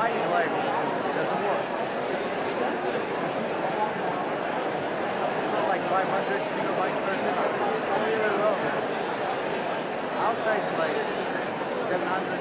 Chinese label. It doesn't work. It's like 500 kilobytes per second. It's really low. Outside is like 700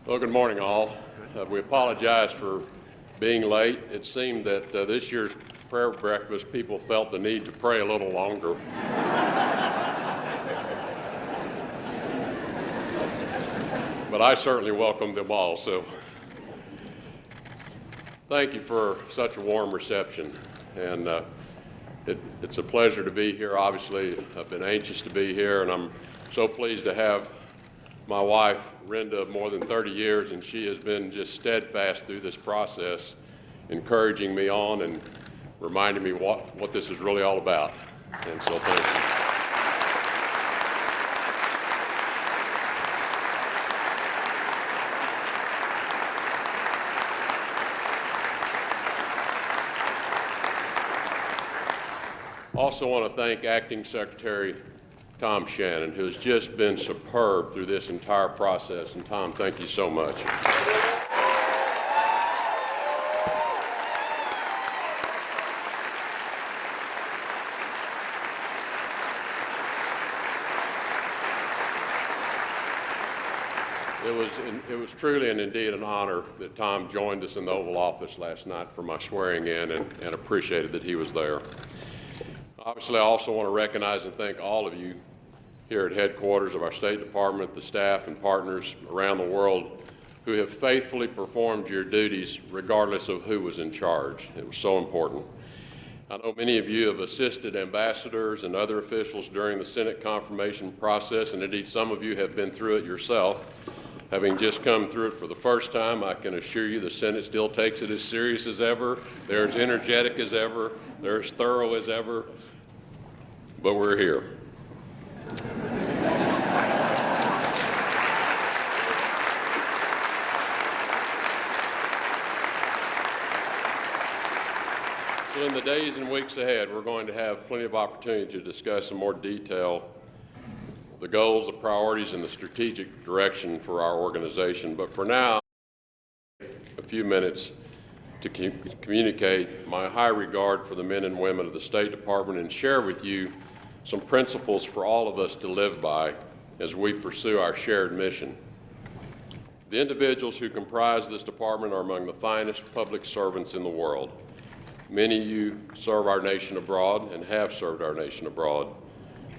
Well, good morning, all. We apologize for being late. It seemed that this year's prayer breakfast, people felt the need to pray a little longer. But I certainly welcome them all, so thank you for such a warm reception. And it's a pleasure to be here. Obviously, I've been anxious to be here, and I'm so pleased to have my wife, Renda, of more than 30 years, and she has been just steadfast through this process, encouraging me on and reminding me what this is really all about. And so thank you. Also want to thank Acting Secretary Tom Shannon, who has just been superb through this entire process. And Tom, thank you so much. It was truly and indeed an honor that Tom joined us in the Oval Office last night for my swearing in, and appreciated that he was there. Obviously, I also want to recognize and thank all of you here at headquarters of our State Department, the staff and partners around the world who have faithfully performed your duties regardless of who was in charge. It was so important. I know many of you have assisted ambassadors and other officials during the Senate confirmation process, and indeed some of you have been through it yourself. Having just come through it for the first time, I can assure you the Senate still takes it as serious as ever. They're as energetic as ever. They're as thorough as ever. But we're here. So in the days and weeks ahead, we're going to have plenty of opportunity to discuss in more detail the goals, the priorities, and the strategic direction for our organization. But for now, a few minutes to communicate my high regard for the men and women of the State Department and share with you some principles for all of us to live by as we pursue our shared mission. The individuals who comprise this department are among the finest public servants in the world. Many of you serve our nation abroad and have served our nation abroad.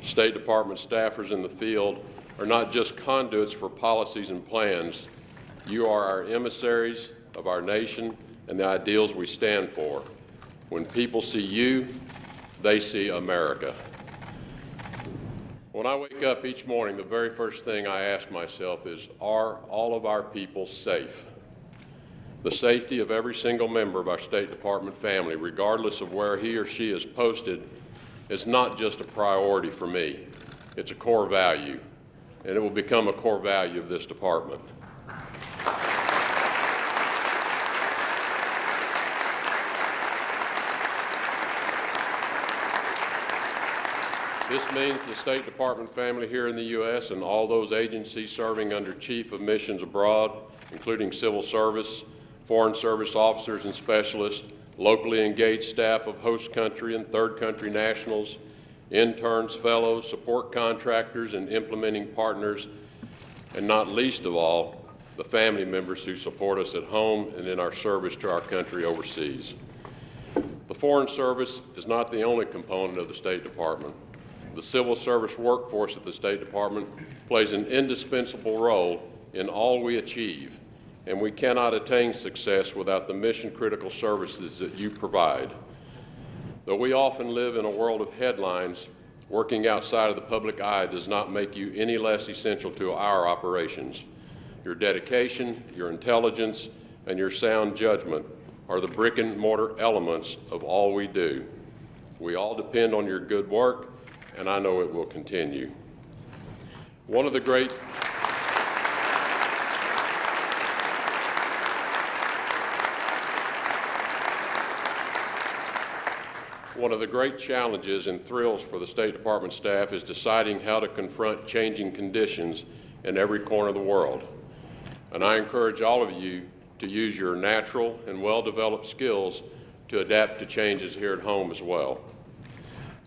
State Department staffers in the field are not just conduits for policies and plans. You are our emissaries of our nation and the ideals we stand for. When people see you, they see America. When I wake up each morning, the very first thing I ask myself is, are all of our people safe? The safety of every single member of our State Department family, regardless of where he or she is posted, is not just a priority for me. It's a core value, and it will become a core value of this department. This means the State Department family here in the U.S. and all those agencies serving under Chief of Missions abroad, including civil service, foreign service officers and specialists, locally engaged staff of host country and third country nationals, interns, fellows, support contractors, and implementing partners, and not least of all, the family members who support us at home and in our service to our country overseas. The Foreign Service is not the only component of the State Department. The civil service workforce at the State Department plays an indispensable role in all we achieve, and we cannot attain success without the mission-critical services that you provide. Though we often live in a world of headlines, working outside of the public eye does not make you any less essential to our operations. Your dedication, your intelligence, and your sound judgment are the brick-and-mortar elements of all we do. We all depend on your good work, and I know it will continue. One of the great challenges and thrills for the State Department staff is deciding how to confront changing conditions in every corner of the world. And I encourage all of you to use your natural and well-developed skills to adapt to changes here at home as well.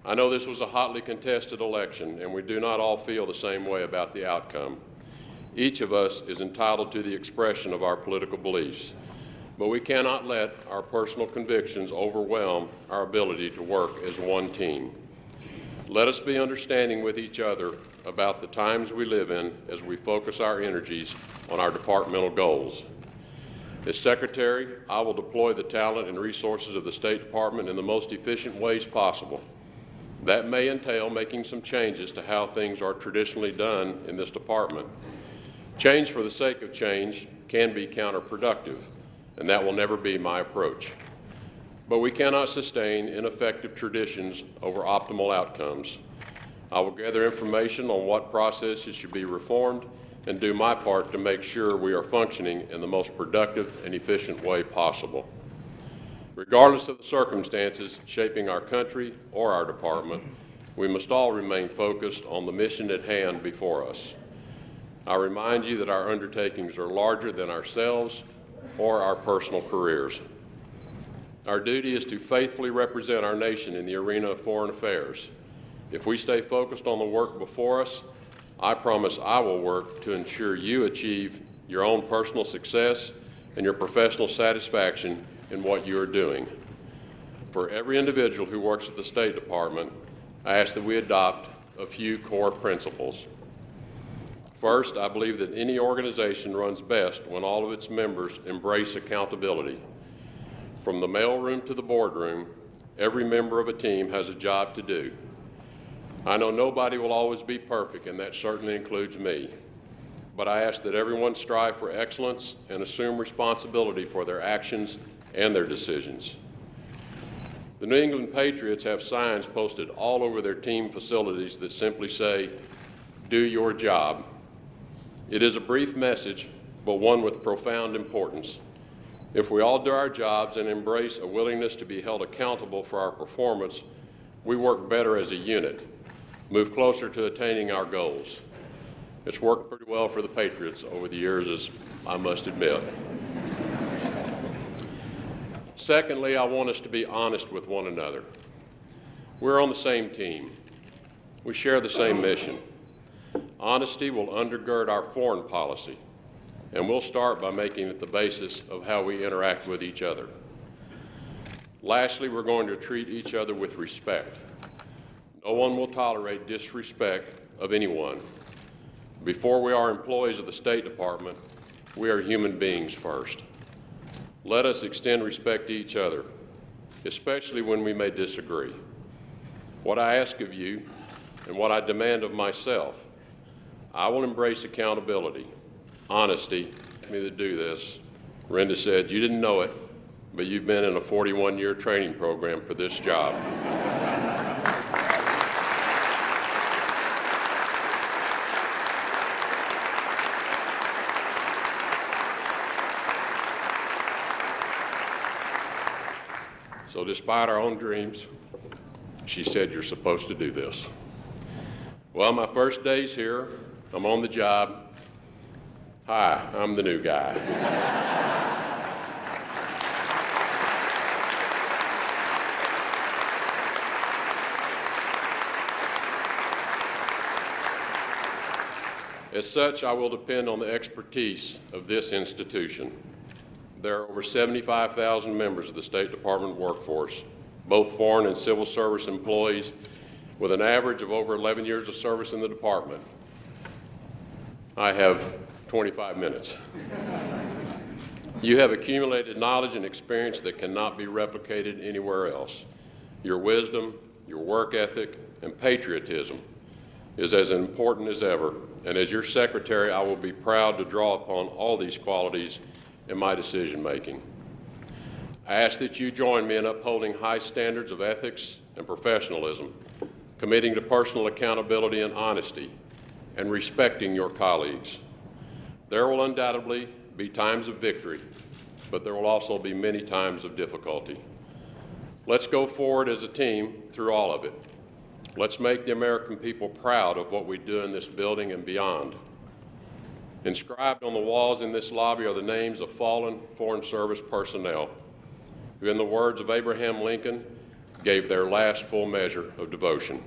I know this was a hotly contested election, and we do not all feel the same way about the outcome. Each of us is entitled to the expression of our political beliefs, but we cannot let our personal convictions overwhelm our ability to work as one team. Let us be understanding with each other about the times we live in as we focus our energies on our departmental goals. As Secretary, I will deploy the talent and resources of the State Department in the most efficient ways possible. That may entail making some changes to how things are traditionally done in this department. Change for the sake of change can be counterproductive, and that will never be my approach. But we cannot sustain ineffective traditions over optimal outcomes. I will gather information on what processes should be reformed and do my part to make sure we are functioning in the most productive and efficient way possible. Regardless of the circumstances shaping our country or our department, we must all remain focused on the mission at hand before us. I remind you that our undertakings are larger than ourselves or our personal careers. Our duty is to faithfully represent our nation in the arena of foreign affairs. If we stay focused on the work before us, I promise I will work to ensure you achieve your own personal success and your professional satisfaction in what you are doing. For every individual who works at the State Department, I ask that we adopt a few core principles. First, I believe that any organization runs best when all of its members embrace accountability. From the mailroom to the boardroom, every member of a team has a job to do. I know nobody will always be perfect, and that certainly includes me. But I ask that everyone strive for excellence and assume responsibility for their actions and their decisions. The New England Patriots have signs posted all over their team facilities that simply say, "Do your job." It is a brief message, but one with profound importance. If we all do our jobs and embrace a willingness to be held accountable for our performance, we work better as a unit, move closer to attaining our goals. It's worked pretty well for the Patriots over the years, as I must admit. Secondly, I want us to be honest with one another. We're on the same team. We share the same mission. Honesty will undergird our foreign policy, and we'll start by making it the basis of how we interact with each other. Lastly, we're going to treat each other with respect. No one will tolerate disrespect of anyone. Before we are employees of the State Department, we are human beings first. Let us extend respect to each other, especially when we may disagree. What I ask of you and what I demand of myself, I will embrace accountability, honesty. Me to do this. Renda said, "You didn't know it, but you've been in a 41-year training program for this job." So despite our own dreams, she said, "You're supposed to do this." Well, my first day's here. I'm on the job. Hi, I'm the new guy. As such, I will depend on the expertise of this institution. There are over 75,000 members of the State Department workforce, both foreign and civil service employees, with an average of over 11 years of service in the department. I have 25 minutes. You have accumulated knowledge and experience that cannot be replicated anywhere else. Your wisdom, your work ethic, and patriotism is as important as ever, and as your secretary, I will be proud to draw upon all these qualities in my decision-making. I ask that you join me in upholding high standards of ethics and professionalism, committing to personal accountability and honesty, and respecting your colleagues. There will undoubtedly be times of victory, but there will also be many times of difficulty. Let's go forward as a team through all of it. Let's make the American people proud of what we do in this building and beyond. Inscribed on the walls in this lobby are the names of fallen Foreign Service personnel who, in the words of Abraham Lincoln, gave their last full measure of devotion.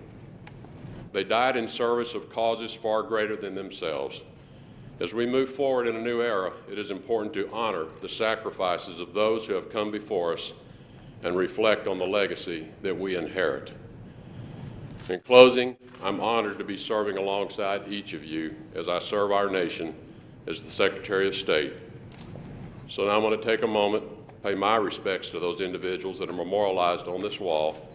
They died in service of causes far greater than themselves. As we move forward in a new era, it is important to honor the sacrifices of those who have come before us and reflect on the legacy that we inherit. In closing, I'm honored to be serving alongside each of you as I serve our nation as the Secretary of State. So now I'm going to take a moment, pay my respects to those individuals that are memorialized on this wall,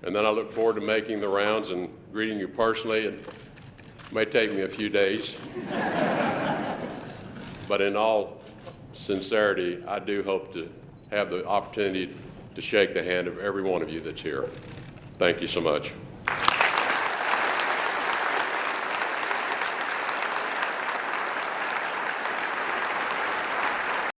and then I look forward to making the rounds and greeting you personally. It may take me a few days, but in all sincerity, I do hope to have the opportunity to shake the hand of every one of you that's here. Thank you so much.